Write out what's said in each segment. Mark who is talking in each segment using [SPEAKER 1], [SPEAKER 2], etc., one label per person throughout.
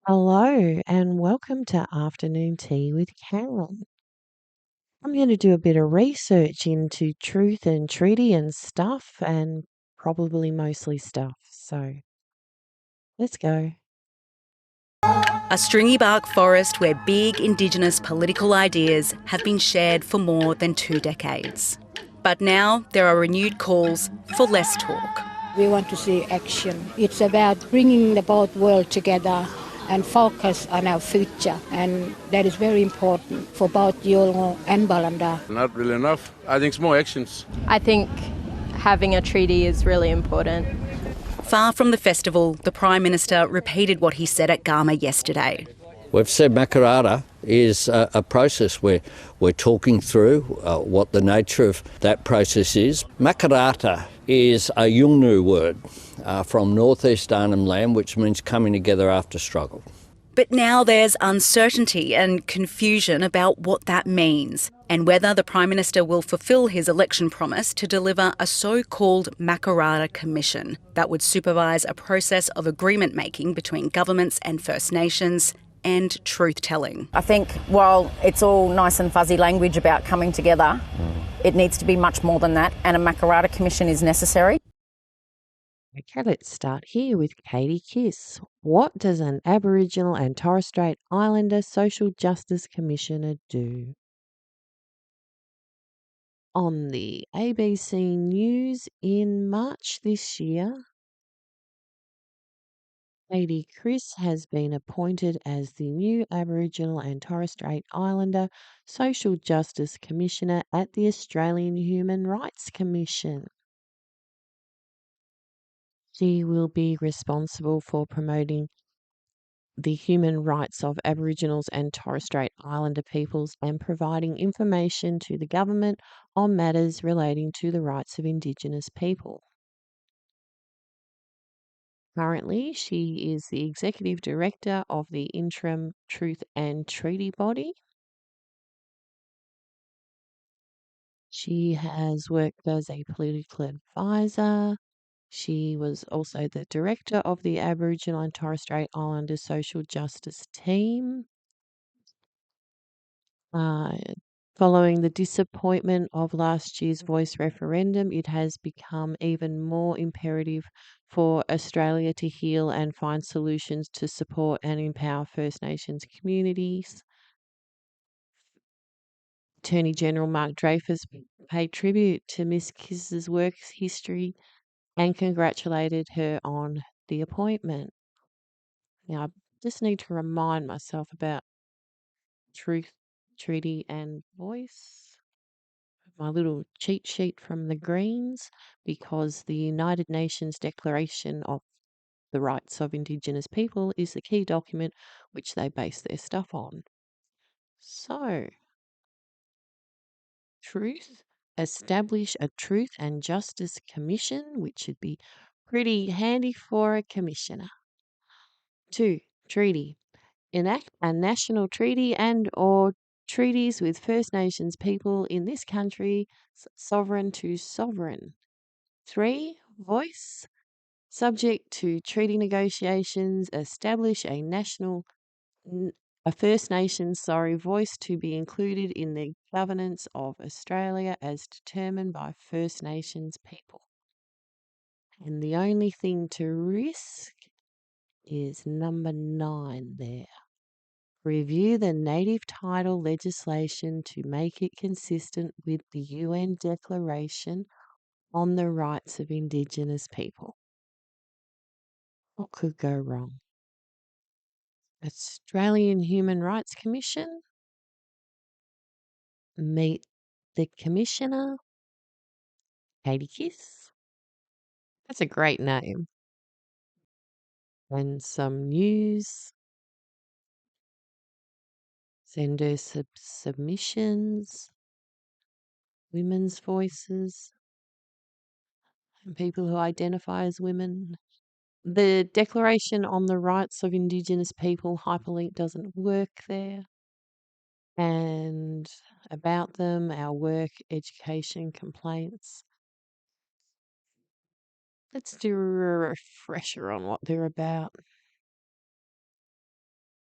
[SPEAKER 1] Hello and welcome to Afternoon Tea with Karen. I'm going to do a bit of research into truth and treaty and stuff, and probably mostly stuff. So let's go.
[SPEAKER 2] A stringy bark forest where big Indigenous political ideas have been shared for more than 2 decades. But now there are renewed calls for less talk.
[SPEAKER 3] We want to see action. It's about bringing the both world together and focus on our future, and that is very important for both Yolngu and Balanda.
[SPEAKER 4] Not really enough. I think it's more actions.
[SPEAKER 5] I think having a treaty is really important.
[SPEAKER 2] Far from the festival, the Prime Minister repeated what he said at Gama yesterday.
[SPEAKER 6] We've said Makarrata is a process where we're talking through what the nature of that process is. Makarrata is a Yolngu word from northeast Arnhem Land, which means coming together after struggle.
[SPEAKER 2] But now there's uncertainty and confusion about what that means and whether the Prime Minister will fulfil his election promise to deliver a so-called Makarrata Commission that would supervise a process of agreement making between governments and First Nations and truth-telling.
[SPEAKER 7] I think while it's all nice and fuzzy language about coming together, it needs to be much more than that, and a Makarrata Commission is necessary.
[SPEAKER 1] Okay, let's start here with Katie Kiss. What does an Aboriginal and Torres Strait Islander Social Justice Commissioner do? On the ABC News in March this year, Lady Chris has been appointed as the new Aboriginal and Torres Strait Islander Social Justice Commissioner at the Australian Human Rights Commission. She will be responsible for promoting the human rights of Aboriginals and Torres Strait Islander peoples and providing information to the government on matters relating to the rights of Indigenous people. Currently, she is the Executive Director of the Interim Truth and Treaty Body. She has worked as a political advisor. She was also the Director of the Aboriginal and Torres Strait Islander Social Justice Team. Following the disappointment of last year's Voice referendum, it has become even more imperative for Australia to heal and find solutions to support and empower First Nations communities. Attorney General Mark Dreyfus paid tribute to Miss Kiss's work history and congratulated her on the appointment. Now, I just need to remind myself about truth, treaty, and voice. My little cheat sheet from the Greens, because the United Nations Declaration of the Rights of Indigenous People is the key document which they base their stuff on. So, truth, establish a Truth and Justice Commission, which should be pretty handy for a commissioner. 2. Treaty. Enact a national treaty and or treaties with First Nations people in this country, sovereign to sovereign. 3. Voice. Subject to treaty negotiations, establish a First Nations voice to be included in the governance of Australia as determined by First Nations people. And the only thing to risk is number 9 there. Review the native title legislation to make it consistent with the UN Declaration on the Rights of Indigenous People. What could go wrong? Australian Human Rights Commission. Meet the Commissioner, Katie Kiss. That's a great name. And some news. Send her submissions. Women's voices. And people who identify as women. The Declaration on the Rights of Indigenous People hyperlink doesn't work there. And about them, our work, education, complaints. Let's do a refresher on what they're about.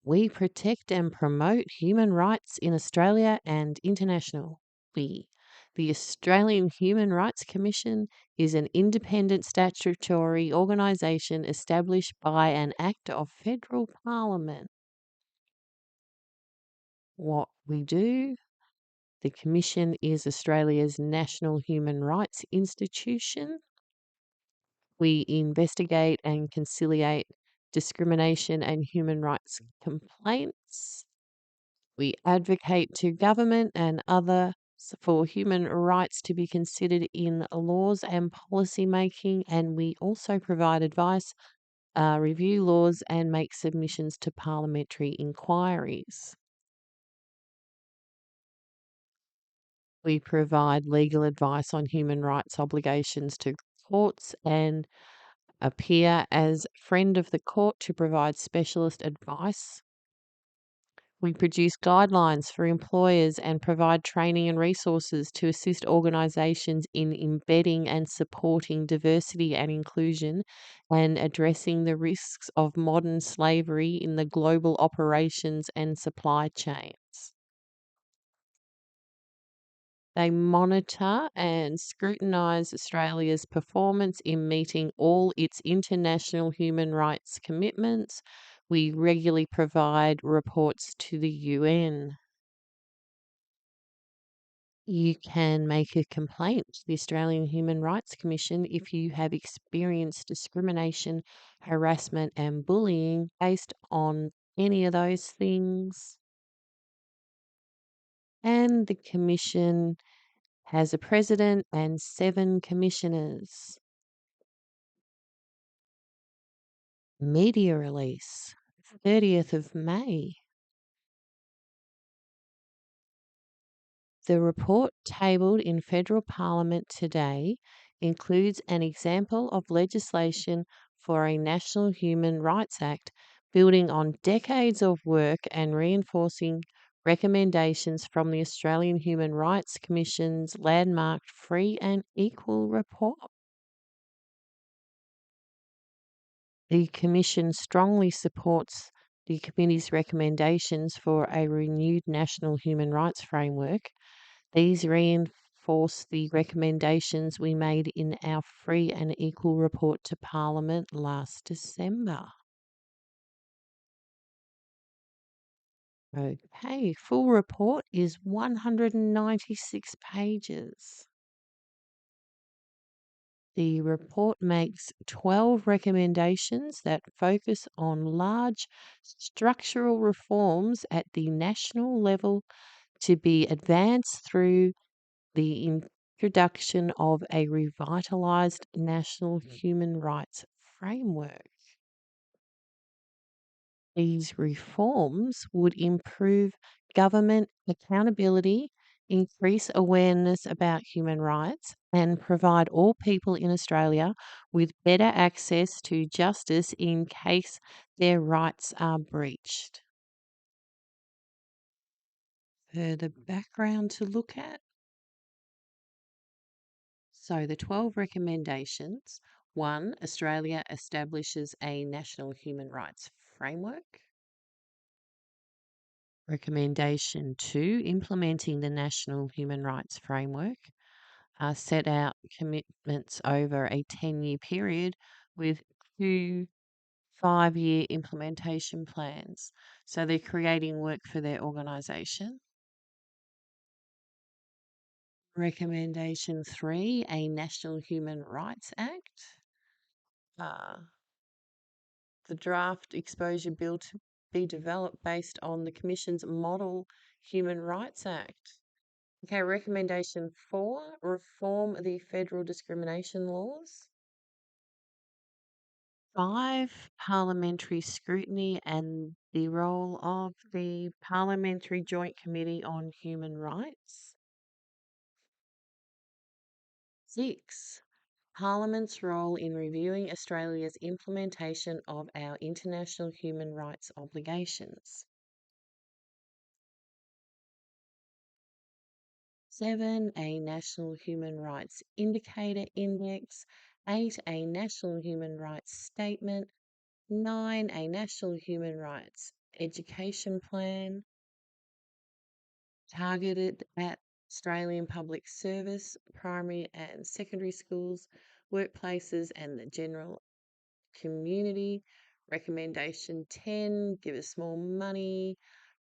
[SPEAKER 1] We protect and promote human rights in Australia and internationally. The Australian Human Rights Commission is an independent statutory organisation established by an Act of Federal Parliament. What we do, the Commission is Australia's national human rights institution. We investigate and conciliate discrimination and human rights complaints. We advocate to government and others for human rights to be considered in laws and policy making, and we also provide advice, review laws, and make submissions to parliamentary inquiries. We provide legal advice on human rights obligations to courts and appear as friend of the court to provide specialist advice. We produce guidelines for employers and provide training and resources to assist organisations in embedding and supporting diversity and inclusion and addressing the risks of modern slavery in the global operations and supply chains. They monitor and scrutinise Australia's performance in meeting all its international human rights commitments. We regularly provide reports to the UN. You can make a complaint to the Australian Human Rights Commission if you have experienced discrimination, harassment, and bullying based on any of those things. And the Commission has a president and 7 commissioners. Media release, 30th of May. The report tabled in Federal Parliament today includes an example of legislation for a National Human Rights Act building on decades of work and reinforcing recommendations from the Australian Human Rights Commission's landmark Free and Equal report. The Commission strongly supports the Committee's recommendations for a renewed national human rights framework. These reinforce the recommendations we made in our Free and Equal report to Parliament last December. Okay, full report is 196 pages. The report makes 12 recommendations that focus on large structural reforms at the national level to be advanced through the introduction of a revitalised national human rights framework. These reforms would improve government accountability, increase awareness about human rights, and provide all people in Australia with better access to justice in case their rights are breached. Further background to look at. So the 12 recommendations. 1. Australia establishes a national human rights framework. Recommendation 2, implementing the National Human Rights Framework, set out commitments over a 10-year period with 2 5-year implementation plans. So they're creating work for their organisation. Recommendation 3, a National Human Rights Act. The draft exposure bill to be developed based on the Commission's Model Human Rights Act. Okay, recommendation 4, reform the federal discrimination laws. 5, parliamentary scrutiny and the role of the Parliamentary Joint Committee on Human Rights. 6, Parliament's role in reviewing Australia's implementation of our international human rights obligations. 7, a National Human Rights Indicator Index. 8, a National Human Rights Statement. 9, a National Human Rights education plan targeted at Australian public service, primary and secondary schools, workplaces, and the general community. Recommendation 10, give us more money.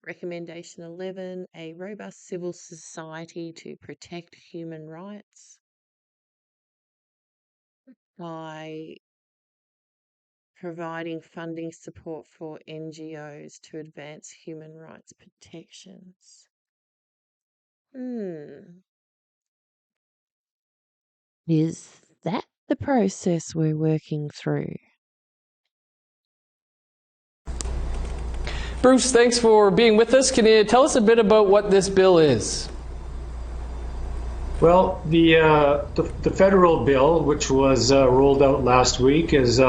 [SPEAKER 1] Recommendation 11, a robust civil society to protect human rights by providing funding support for NGOs to advance human rights protections. Is that the process we're working through?
[SPEAKER 8] Bruce, thanks for being with us. Can you tell us a bit about what this bill is?
[SPEAKER 9] Well, the federal bill, which was rolled out last week, is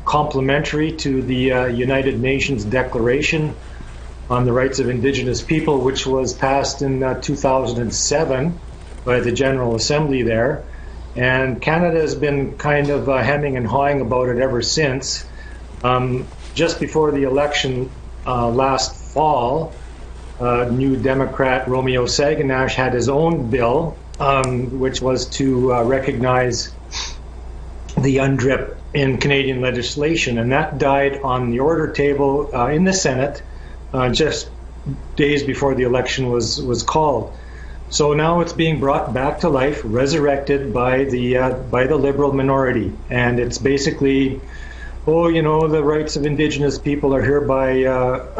[SPEAKER 9] complementary to the United Nations Declaration on the Rights of Indigenous People, which was passed in 2007 by the General Assembly there. And Canada has been kind of hemming and hawing about it ever since. Just before the election last fall, New Democrat Romeo Saganash had his own bill, which was to recognize the UNDRIP in Canadian legislation, and that died on the order table in the Senate just days before the election was called. So now it's being brought back to life, resurrected by the Liberal minority, and it's basically, the rights of Indigenous people are hereby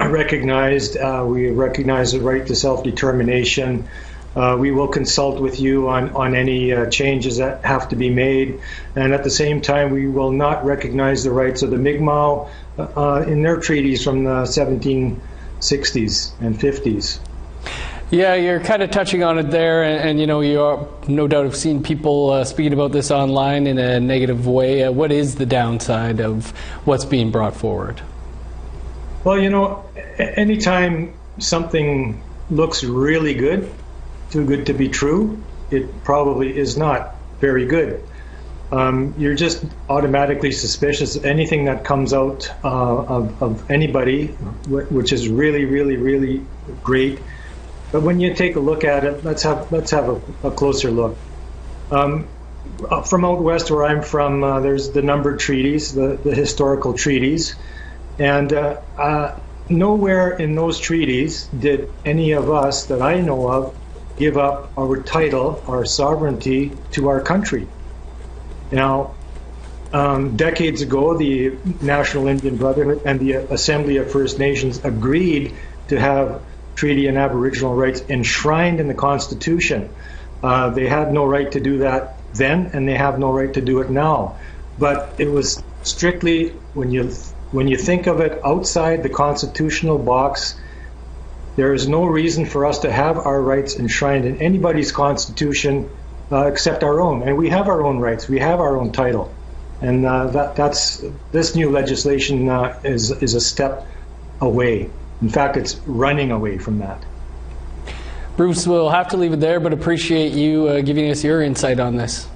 [SPEAKER 9] recognized. We recognize the right to self-determination. We will consult with you on any changes that have to be made. And at the same time, we will not recognize the rights of the Mi'kmaq in their treaties from the 1760s and 50s.
[SPEAKER 8] Yeah, you're kind of touching on it there, and you no doubt have seen people speaking about this online in a negative way. What is the downside of what's being brought forward?
[SPEAKER 9] Well, anytime something looks really good, too good to be true, it probably is not very good. You're just automatically suspicious of anything that comes out of anybody, which is really, really, really great. But when you take a look at it, let's have a closer look. From out west, where I'm from, there's the numbered treaties, the historical treaties, and nowhere in those treaties did any of us that I know of give up our title, our sovereignty to our country. Now, decades ago, the National Indian Brotherhood and the Assembly of First Nations agreed to have treaty and Aboriginal rights enshrined in the Constitution. They had no right to do that then, and they have no right to do it now. But it was strictly, when you think of it outside the constitutional box, there is no reason for us to have our rights enshrined in anybody's constitution except our own. And we have our own rights. We have our own title. And that's this new legislation is a step away. In fact, it's running away from that.
[SPEAKER 8] Bruce, we'll have to leave it there, but appreciate you giving us your insight on this.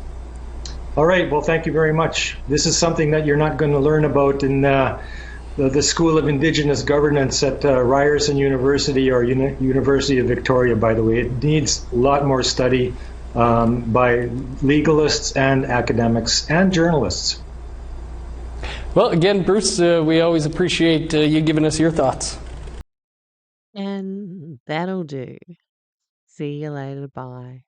[SPEAKER 9] All right. Well, thank you very much. This is something that you're not going to learn about in the School of Indigenous Governance at Ryerson University or University of Victoria, by the way. It needs a lot more study by legalists and academics and journalists.
[SPEAKER 8] Well, again, Bruce, we always appreciate you giving us your thoughts.
[SPEAKER 1] And that'll do. See you later. Bye.